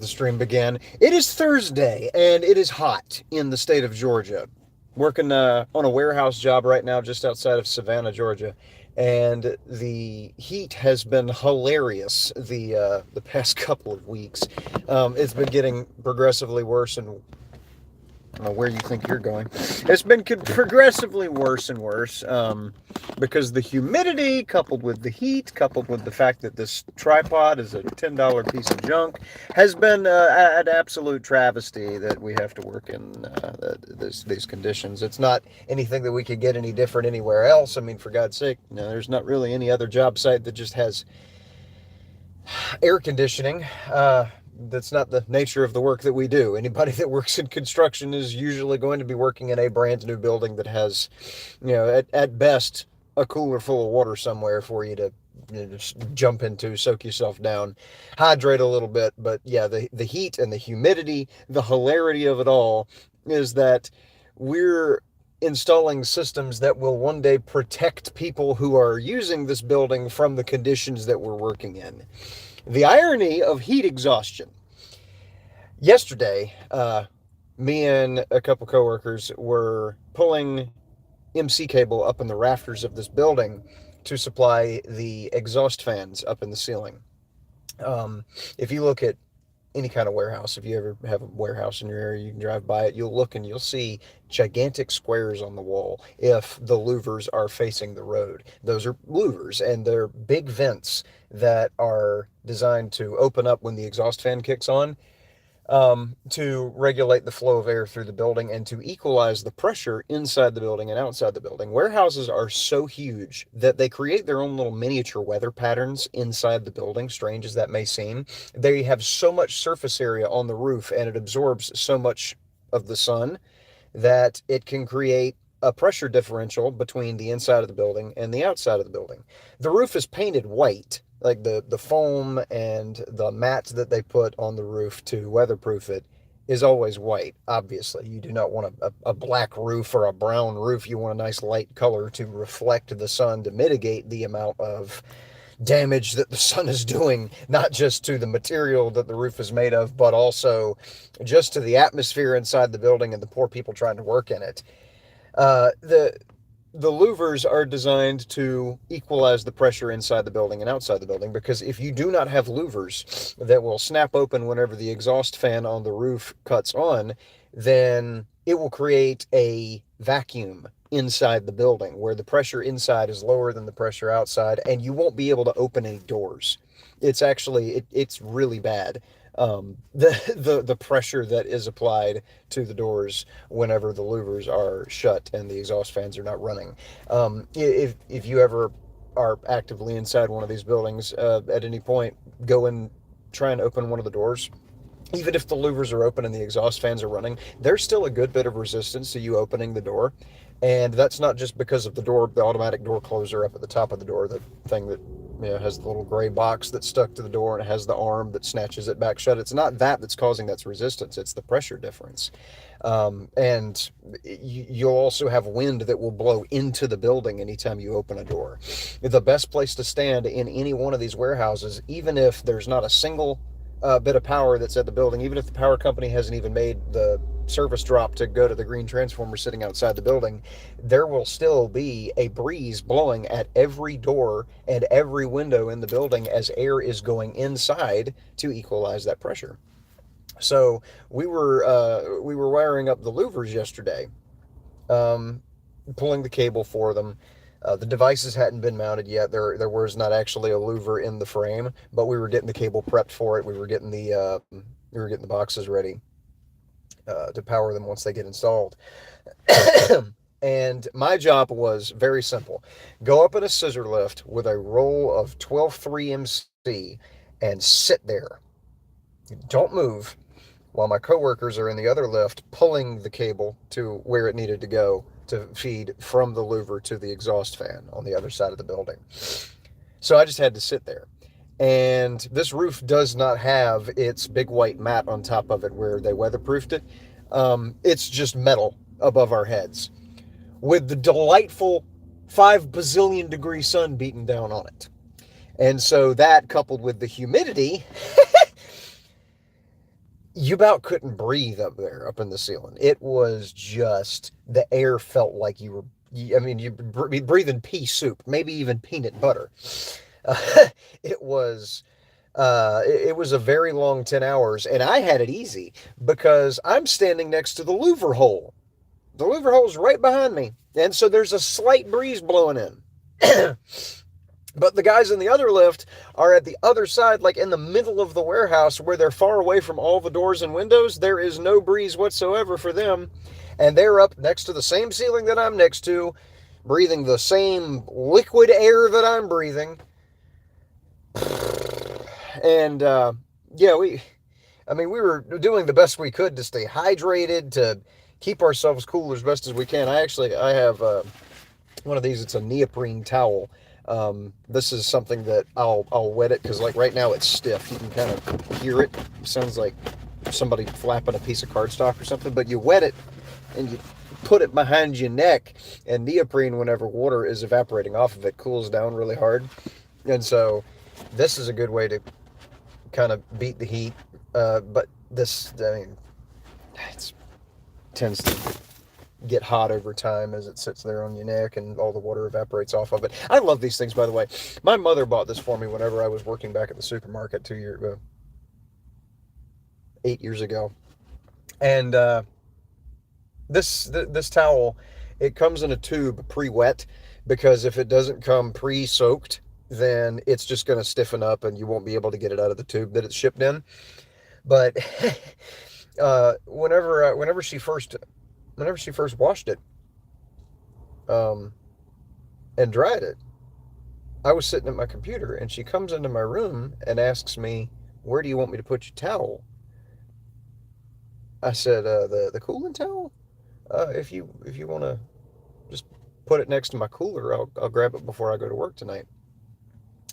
the stream began. It is Thursday, and it is hot in the state of Georgia. Working on a warehouse job right now just outside of Savannah, Georgia, and the heat has been hilarious the past couple of weeks. It's been getting progressively worse and I don't know where you think you're going. It's been progressively worse and worse because the humidity, coupled with the heat, coupled with the fact that this tripod is a $10 piece of junk, has been an absolute travesty that we have to work in these conditions. It's not anything that we could get any different anywhere else. I mean, for God's sake, there's not really any other job site that just has air conditioning. That's not the nature of the work that we do. Anybody that works in construction is usually going to be working in a brand new building that has, at best, a cooler full of water somewhere for you to just jump into, soak yourself down, hydrate a little bit. But yeah, the heat and the humidity, the hilarity of it all is that we're installing systems that will one day protect people who are using this building from the conditions that we're working in. The irony of heat exhaustion. Yesterday, me and a couple coworkers were pulling MC cable up in the rafters of this building to supply the exhaust fans up in the ceiling. If you look at any kind of warehouse, if you ever have a warehouse in your area, you can drive by it, you'll look and you'll see gigantic squares on the wall if the louvers are facing the road. Those are louvers, and they're big vents that are designed to open up when the exhaust fan kicks on, to regulate the flow of air through the building and to equalize the pressure inside the building and outside the building. Warehouses are so huge that they create their own little miniature weather patterns inside the building, strange as that may seem. They have so much surface area on the roof and it absorbs so much of the sun that it can create a pressure differential between the inside of the building and the outside of the building. The roof is painted white, like the foam and the mats that they put on the roof to weatherproof it is always white. Obviously, you do not want a black roof or a brown roof. You want a nice light color to reflect the sun to mitigate the amount of damage that the sun is doing, not just to the material that the roof is made of, but also just to the atmosphere inside the building and the poor people trying to work in it. The louvers are designed to equalize the pressure inside the building and outside the building, because if you do not have louvers that will snap open whenever the exhaust fan on the roof cuts on, then it will create a vacuum inside the building where the pressure inside is lower than the pressure outside, and you won't be able to open any doors. It's really bad. The pressure that is applied to the doors whenever the louvers are shut and the exhaust fans are not running. If you ever are actively inside one of these buildings, at any point, go and try and open one of the doors. Even if the louvers are open and the exhaust fans are running, there's still a good bit of resistance to you opening the door. And that's not just because of the automatic door closer up at the top of the door, the thing that has the little gray box that's stuck to the door and it has the arm that snatches it back shut. It's not that that's causing that resistance. It's the pressure difference. And you'll also have wind that will blow into the building anytime you open a door. The best place to stand in any one of these warehouses, even if there's not a single bit of power that's at the building, even if the power company hasn't even made the service drop to go to the green transformer sitting outside the building, there will still be a breeze blowing at every door and every window in the building as air is going inside to equalize that pressure. So we were wiring up the louvers yesterday, pulling the cable for them. The devices hadn't been mounted yet. There was not actually a louver in the frame, but we were getting the cable prepped for it. We were getting the boxes ready to power them once they get installed. And my job was very simple: go up in a scissor lift with a roll of 12.3 MC and sit there. Don't move while my coworkers are in the other lift pulling the cable to where it needed to go to feed from the louver to the exhaust fan on the other side of the building. So I just had to sit there. And this roof does not have its big white mat on top of it where they weatherproofed it. It's just metal above our heads with the delightful 5 bazillion degree sun beating down on it. And so that, coupled with the humidity, You about couldn't breathe up there, up in the ceiling. It was just, the air felt like you were, I mean, you'd be breathing pea soup, maybe even peanut butter. Uh, it was, it was a very long 10 hours, and I had it easy because I'm standing next to the louver hole. The louver hole's right behind me, and so there's a slight breeze blowing in. But the guys in the other lift are at the other side, like in the middle of the warehouse, where they're far away from all the doors and windows. There is no breeze whatsoever for them. And they're up next to the same ceiling that I'm next to, breathing the same liquid air that I'm breathing. And yeah, I mean, we were doing the best we could to stay hydrated, to keep ourselves cool as best as we can. I have one of these. It's a neoprene towel. This is something that I'll wet it because, like, right now it's stiff. You can kind of hear it. It sounds like somebody flapping a piece of cardstock or something. But you wet it and you put it behind your neck. And neoprene, whenever water is evaporating off of it, cools down really hard. And so this is a good way to kind of beat the heat. But this, I mean, it tends to get hot over time as it sits there on your neck and all the water evaporates off of it. I love these things, by the way. My mother bought this for me whenever I was working back at the supermarket 8 years ago. And this towel, it comes in a tube pre-wet, because if it doesn't come pre-soaked, then it's just going to stiffen up and you won't be able to get it out of the tube that it's shipped in. But whenever she first washed it and dried it, I was sitting at my computer and she comes into my room and asks me, "Where do you want me to put your towel?" I said, the cooling towel. If you want to just put it next to my cooler, I'll grab it before I go to work tonight."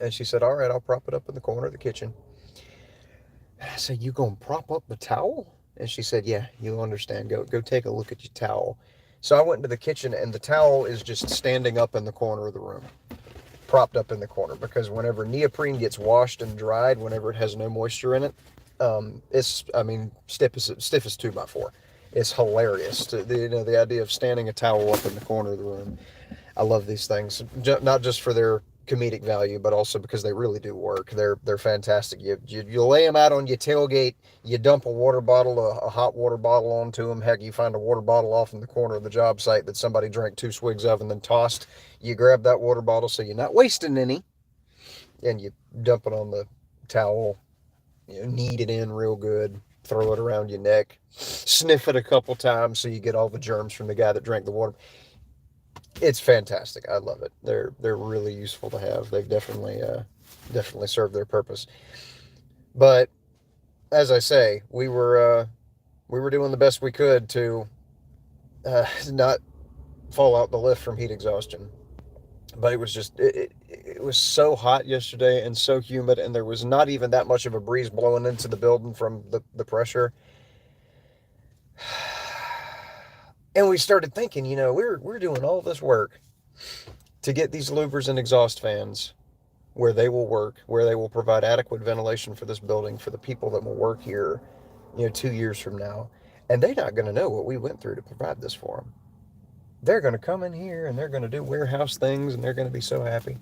And she said, "All right, I'll prop it up in the corner of the kitchen." And I said, "You gonna prop up the towel?" And she said, "Yeah, you'll understand. Go take a look at your towel." So I went into the kitchen and the towel is just standing up in the corner of the room, propped up in the corner, because whenever neoprene gets washed and dried, whenever it has no moisture in it, it's, I mean, stiff as 2x4. It's hilarious the idea of standing a towel up in the corner of the room. I love these things, not just for their comedic value, but also because they really do work. They're fantastic. You lay them out on your tailgate. You dump a water bottle, a hot water bottle onto them. Heck, you find a water bottle off in the corner of the job site that somebody drank 2 swigs of and then tossed. You grab that water bottle so you're not wasting any, and you dump it on the towel. Knead it in real good. Throw it around your neck. Sniff it a couple times so you get all the germs from the guy that drank the water. It's fantastic. I love it. They're really useful to have. They've definitely served their purpose. But as I say, we were doing the best we could to not fall out the lift from heat exhaustion. But it was just it was so hot yesterday and so humid, and there was not even that much of a breeze blowing into the building from the pressure. And we started thinking, we're doing all this work to get these louvers and exhaust fans where they will work, where they will provide adequate ventilation for this building, for the people that will work here, 2 years from now. And they're not going to know what we went through to provide this for them. They're going to come in here and they're going to do warehouse things and they're going to be so happy.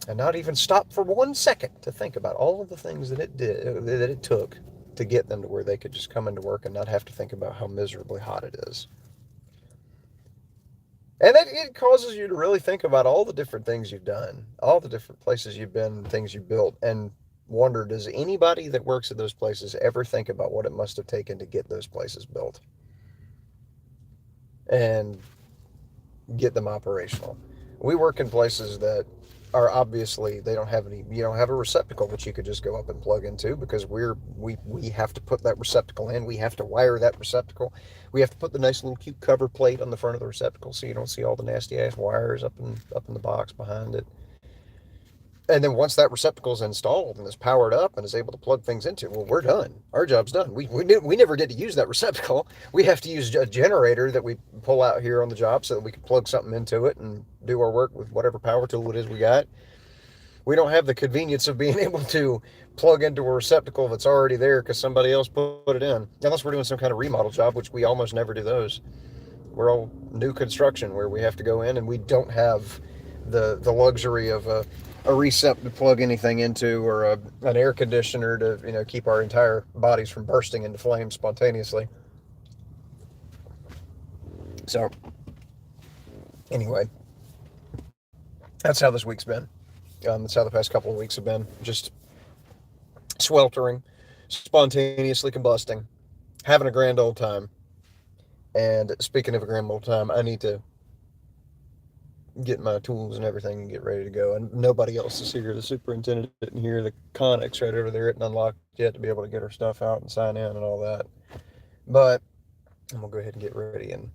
And not even stop for 1 second to think about all of the things that it took to get them to where they could just come into work and not have to think about how miserably hot it is. And it causes you to really think about all the different things you've done, all the different places you've been, things you built, and wonder, does anybody that works at those places ever think about what it must have taken to get those places built and get them operational? We work in places that are obviously, they don't have any, you don't have a receptacle that you could just go up and plug into, because we have to put that receptacle in. We have to wire that receptacle. We have to put the nice little cute cover plate on the front of the receptacle so you don't see all the nasty ass wires up in the box behind it. And then once that receptacle is installed and is powered up and is able to plug things into, well, we're done. Our job's done. We never get to use that receptacle. We have to use a generator that we pull out here on the job so that we can plug something into it and do our work with whatever power tool it is we got. We don't have the convenience of being able to plug into a receptacle that's already there because somebody else put it in. Unless we're doing some kind of remodel job, which we almost never do those. We're all new construction where we have to go in and we don't have the luxury of a recep to plug anything into or an air conditioner to keep our entire bodies from bursting into flames spontaneously. So anyway, that's how this week's been. That's how the past couple of weeks have been. Just sweltering, spontaneously combusting, having a grand old time. And speaking of a grand old time, I need to get my tools and everything and get ready to go. And nobody else is here. The superintendent didn't hear. The Connex right over there isn't unlocked yet to be able to get her stuff out and sign in and all that. But I'm gonna go ahead and get ready and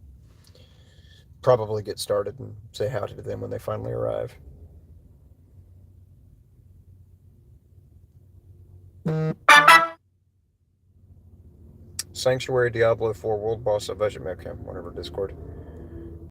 probably get started and say howdy to them when they finally arrive. Sanctuary Diablo 4 World Boss of Veggie, okay, whatever, Discord.